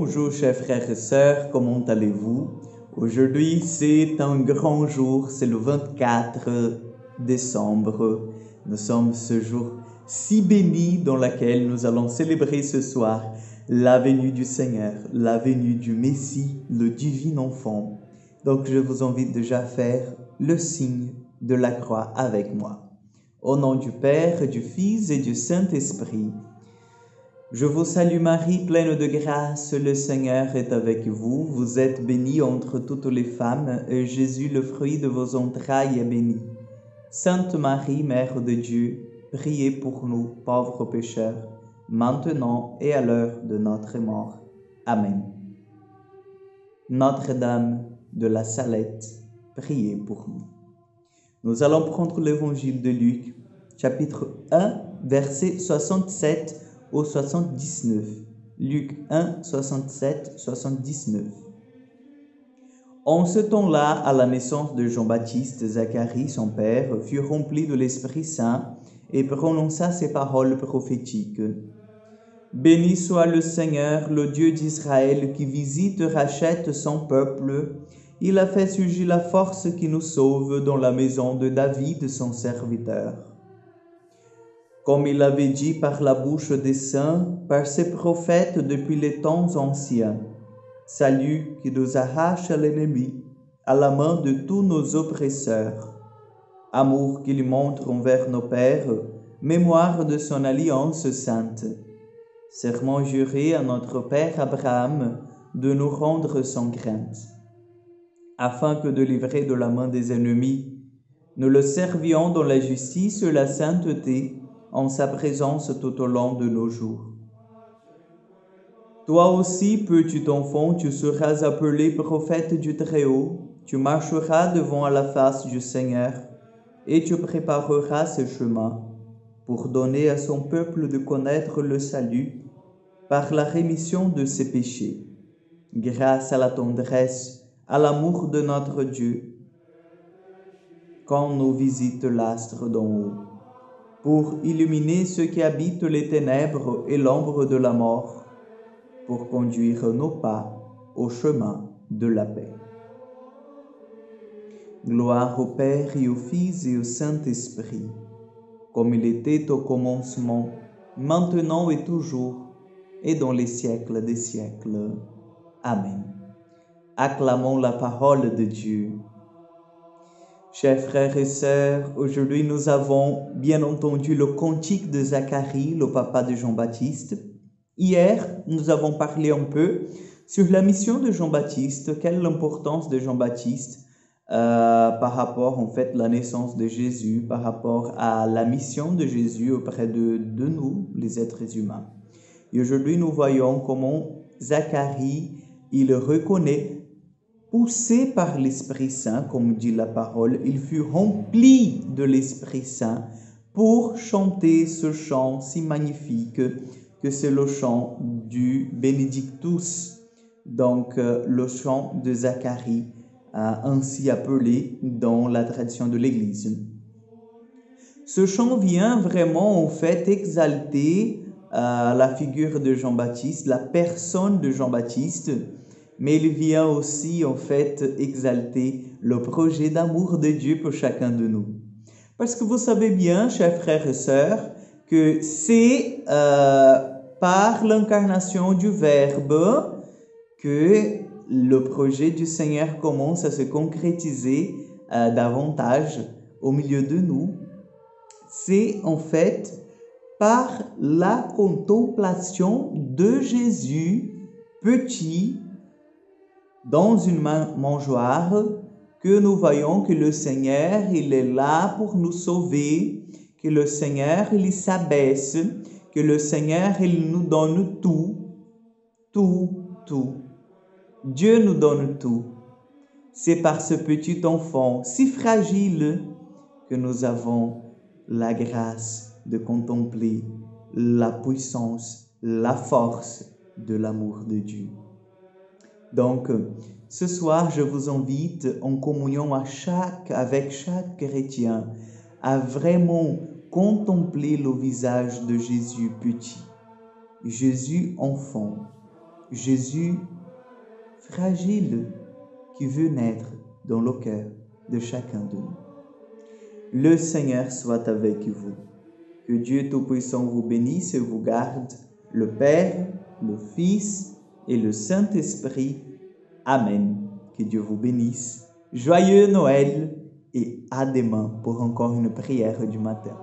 Bonjour chers frères et sœurs, comment allez-vous? Aujourd'hui c'est un grand jour, c'est le 24 décembre. Nous sommes ce jour si béni dans lequel nous allons célébrer ce soir la venue du Seigneur, la venue du Messie, le divin enfant. Donc je vous invite déjà à faire le signe de la croix avec moi. Au nom du Père, du Fils et du Saint-Esprit. Je vous salue Marie, pleine de grâce, le Seigneur est avec vous. Vous êtes bénie entre toutes les femmes, et Jésus, le fruit de vos entrailles, est béni. Sainte Marie, Mère de Dieu, priez pour nous, pauvres pécheurs, maintenant et à l'heure de notre mort. Amen. Notre-Dame de la Salette, priez pour nous. Nous allons prendre l'évangile de Luc, chapitre 1, verset 67 au 79. Luc 1, 67, 79. En ce temps-là, à la naissance de Jean-Baptiste, Zacharie, son père, fut rempli de l'Esprit Saint et prononça ces paroles prophétiques. Béni soit le Seigneur, le Dieu d'Israël, qui visite et rachète son peuple. Il a fait surgir la force qui nous sauve dans la maison de David, son serviteur. Comme il l'avait dit par la bouche des saints, par ses prophètes depuis les temps anciens. Salut qui nous arrache à l'ennemi, à la main de tous nos oppresseurs. Amour qu'il montre envers nos pères, mémoire de son alliance sainte. Serment juré à notre père Abraham de nous rendre sans crainte, afin que de livrer de la main des ennemis, nous le servions dans la justice et la sainteté, en sa présence tout au long de nos jours. Toi aussi, petit enfant, tu seras appelé prophète du Très-Haut, tu marcheras devant à la face du Seigneur, et tu prépareras ses chemins, pour donner à son peuple de connaître le salut, par la rémission de ses péchés, grâce à la tendresse, à l'amour de notre Dieu, quand nous visite l'astre d'en haut, pour illuminer ceux qui habitent les ténèbres et l'ombre de la mort, pour conduire nos pas au chemin de la paix. Gloire au Père et au Fils et au Saint-Esprit, comme il était au commencement, maintenant et toujours, et dans les siècles des siècles. Amen. Acclamons la parole de Dieu. Chers frères et sœurs, aujourd'hui nous avons bien entendu le cantique de Zacharie, le papa de Jean-Baptiste. Hier, nous avons parlé un peu sur la mission de Jean-Baptiste, quelle est l'importance de Jean-Baptiste par rapport en fait à la naissance de Jésus, par rapport à la mission de Jésus auprès de nous, les êtres humains. Et aujourd'hui, nous voyons comment Zacharie, il reconnaît, poussé par l'Esprit Saint, comme dit la parole, il fut rempli de l'Esprit Saint pour chanter ce chant si magnifique que c'est le chant du Benedictus, donc le chant de Zacharie, ainsi appelé dans la tradition de l'Église. Ce chant vient vraiment en fait exalter la figure de Jean-Baptiste, la personne de Jean-Baptiste, mais il vient aussi en fait exalter le projet d'amour de Dieu pour chacun de nous. Parce que vous savez bien, chers frères et sœurs, que c'est par l'incarnation du Verbe que le projet du Seigneur commence à se concrétiser davantage au milieu de nous. C'est en fait par la contemplation de Jésus petit dans une mangeoire que nous voyons que le Seigneur, il est là pour nous sauver, que le Seigneur, il s'abaisse, que le Seigneur, il nous donne tout. Dieu nous donne tout. C'est par ce petit enfant si fragile que nous avons la grâce de contempler la puissance, la force de l'amour de Dieu. Donc, ce soir, je vous invite en communion avec chaque chrétien à vraiment contempler le visage de Jésus petit, Jésus enfant, Jésus fragile qui veut naître dans le cœur de chacun de nous. Le Seigneur soit avec vous. Que Dieu Tout-Puissant vous bénisse et vous garde, le Père, le Fils et le Saint-Esprit. Amen. Que Dieu vous bénisse. Joyeux Noël et à demain pour encore une prière du matin.